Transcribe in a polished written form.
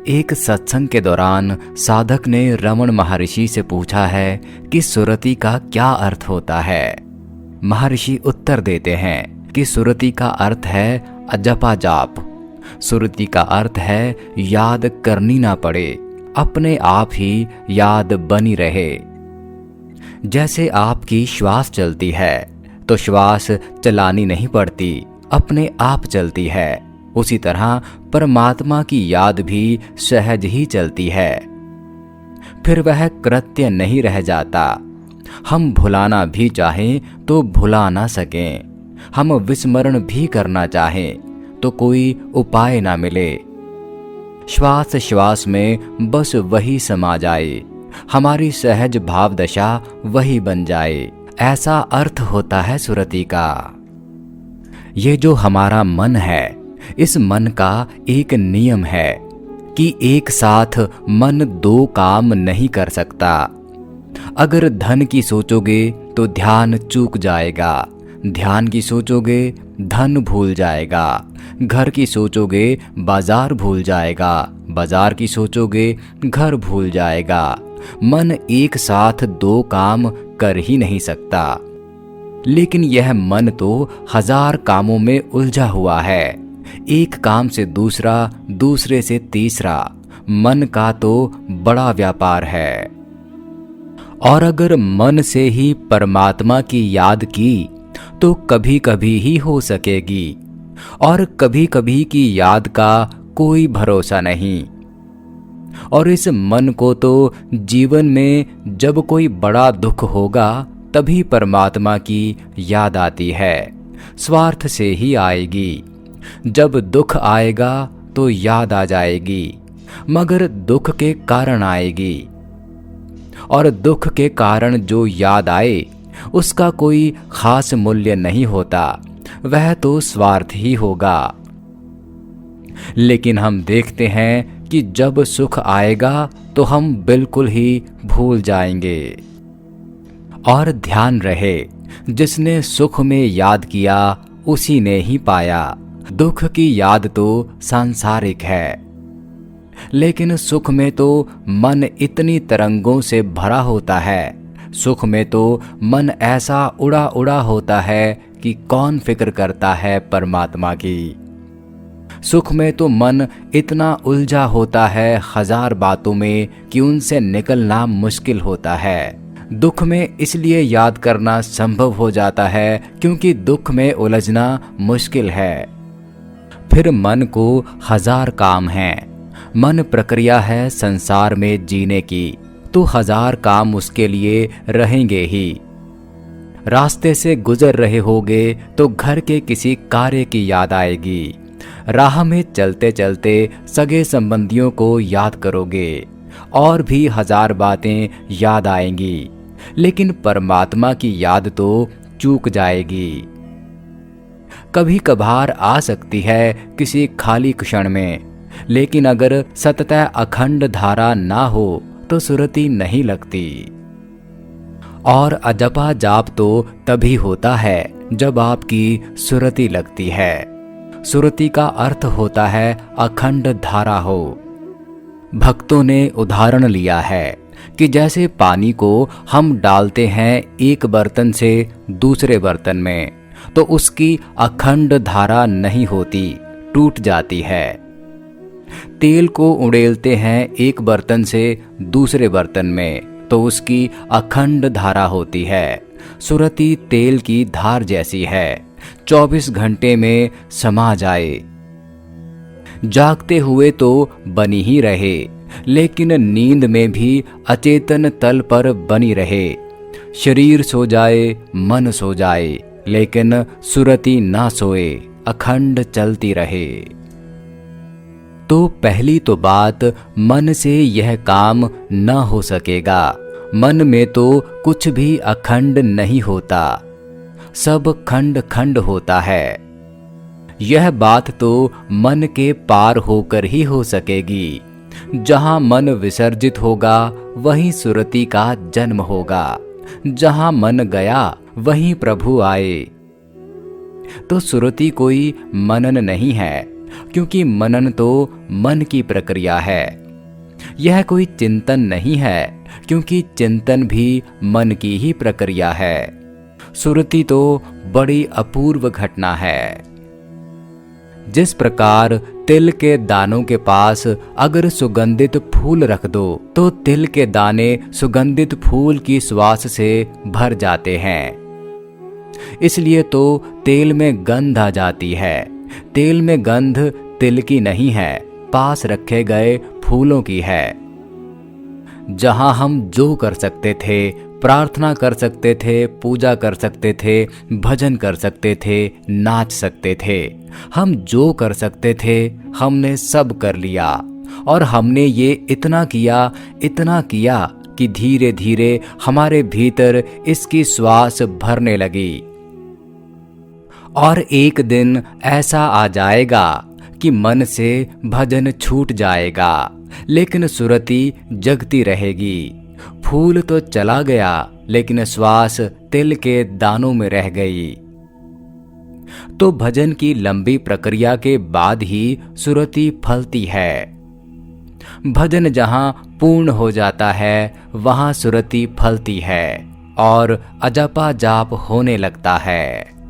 एक सत्संग के दौरान साधक ने रमण महर्षि से पूछा है कि सुरति का क्या अर्थ होता है। महर्षि उत्तर देते हैं कि सुरति का अर्थ है अजपा जाप। सुरति का अर्थ है याद करनी ना पड़े, अपने आप ही याद बनी रहे। जैसे आपकी श्वास चलती है तो श्वास चलानी नहीं पड़ती, अपने आप चलती है। उसी तरह परमात्मा की याद भी सहज ही चलती है, फिर वह कृत्य नहीं रह जाता। हम भुलाना भी चाहें तो भुला ना सकें, हम विस्मरण भी करना चाहें तो कोई उपाय ना मिले। श्वास श्वास में बस वही समा जाए, हमारी सहज भाव दशा वही बन जाए, ऐसा अर्थ होता है सुरति का। ये जो हमारा मन है, इस मन का एक नियम है कि एक साथ मन दो काम नहीं कर सकता। अगर धन की सोचोगे तो ध्यान चूक जाएगा, ध्यान की सोचोगे धन भूल जाएगा, घर की सोचोगे बाजार भूल जाएगा, बाजार की सोचोगे घर भूल जाएगा। मन एक साथ दो काम कर ही नहीं सकता। लेकिन यह मन तो 1000 कामों में उलझा हुआ है, एक काम से दूसरा, दूसरे से तीसरा। मन का तो बड़ा व्यापार है। और अगर मन से ही परमात्मा की याद की तो कभी कभी ही हो सकेगी, और कभी कभी की याद का कोई भरोसा नहीं। और इस मन को तो जीवन में जब कोई बड़ा दुख होगा तभी परमात्मा की याद आती है, स्वार्थ से ही आएगी। जब दुख आएगा तो याद आ जाएगी, मगर दुख के कारण आएगी। और दुख के कारण जो याद आए उसका कोई खास मूल्य नहीं होता, वह तो स्वार्थ ही होगा। लेकिन हम देखते हैं कि जब सुख आएगा तो हम बिल्कुल ही भूल जाएंगे। और ध्यान रहे, जिसने सुख में याद किया उसी ने ही पाया। दुख की याद तो सांसारिक है, लेकिन सुख में तो मन इतनी तरंगों से भरा होता है, सुख में तो मन ऐसा उड़ा उड़ा होता है कि कौन फिक्र करता है परमात्मा की। सुख में तो मन इतना उलझा होता है 1000 बातों में कि उनसे निकलना मुश्किल होता है। दुख में इसलिए याद करना संभव हो जाता है क्योंकि दुख में उलझना मुश्किल है। फिर मन को 1000 काम हैं। मन प्रक्रिया है संसार में जीने की, तो 1000 काम उसके लिए रहेंगे ही। रास्ते से गुजर रहे होगे तो घर के किसी कार्य की याद आएगी, राह में चलते चलते सगे संबंधियों को याद करोगे, और भी 1000 बातें याद आएंगी। लेकिन परमात्मा की याद तो चूक जाएगी। कभी कभार आ सकती है किसी खाली क्षण में, लेकिन अगर सततः अखंड धारा ना हो तो सुरति नहीं लगती। और अजपा जाप तो तभी होता है जब आपकी सुरति लगती है। सुरति का अर्थ होता है अखंड धारा हो। भक्तों ने उदाहरण लिया है कि जैसे पानी को हम डालते हैं एक बर्तन से दूसरे बर्तन में, तो उसकी अखंड धारा नहीं होती, टूट जाती है। तेल को उड़ेलते हैं एक बर्तन से दूसरे बर्तन में, तो उसकी अखंड धारा होती है। सुरति तेल की धार जैसी है, 24 घंटे में समा जाए। जागते हुए तो बनी ही रहे, लेकिन नींद में भी अचेतन तल पर बनी रहे। शरीर सो जाए, मन सो जाए, लेकिन सुरति ना सोए, अखंड चलती रहे। तो पहली तो बात, मन से यह काम न हो सकेगा। मन में तो कुछ भी अखंड नहीं होता, सब खंड खंड होता है। यह बात तो मन के पार होकर ही हो सकेगी। जहां मन विसर्जित होगा वहीं सुरति का जन्म होगा, जहां मन गया वहीं प्रभु आए। तो सुरति कोई मनन नहीं है, क्योंकि मनन तो मन की प्रक्रिया है। यह कोई चिंतन नहीं है, क्योंकि चिंतन भी मन की ही प्रक्रिया है। सुरति तो बड़ी अपूर्व घटना है। जिस प्रकार तिल के दानों के पास अगर सुगंधित फूल रख दो तो तिल के दाने सुगंधित फूल की सुवास से भर जाते हैं। इसलिए तो तेल में गंध आ जाती है। तेल में गंध तिल की नहीं है, पास रखे गए फूलों की है। जहां हम जो कर सकते थे, प्रार्थना कर सकते थे, पूजा कर सकते थे, भजन कर सकते थे, नाच सकते थे, हम जो कर सकते थे हमने सब कर लिया। और हमने ये इतना किया कि धीरे धीरे हमारे भीतर इसकी श्वास भरने लगी। और एक दिन ऐसा आ जाएगा कि मन से भजन छूट जाएगा, लेकिन सुरति जगती रहेगी। फूल तो चला गया, लेकिन श्वास तिल के दानों में रह गई। तो भजन की लंबी प्रक्रिया के बाद ही सुरति फलती है। भजन जहां पूर्ण हो जाता है वहां सुरति फलती है और अजपा जाप होने लगता है।